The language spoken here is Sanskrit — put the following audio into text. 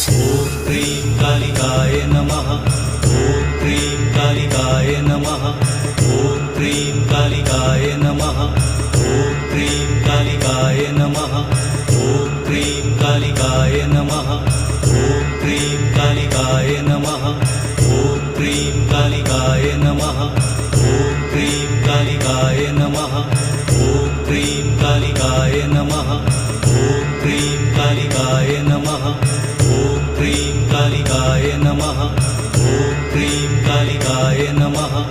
ॐ क्रीं कालिकाय नमः। ॐ क्रीं कालिकाय नमः। ॐ क्रीं कालिकाय नमः। ॐ क्रीं कालिकाय नमः। ॐ क्रीं कालिकाय नमः। ॐ क्रीं कालिकाय नमः। ॐ क्रीं कालिकाय नमः। ॐ क्रीं कालिकाय नमः। ॐ क्रीं कालिकाय नमः। ॐ क्रीं कालिकाय नमः। ॐ क्रीं कालिकाय नमः। ॐ क्रीं कालिकाय नमः।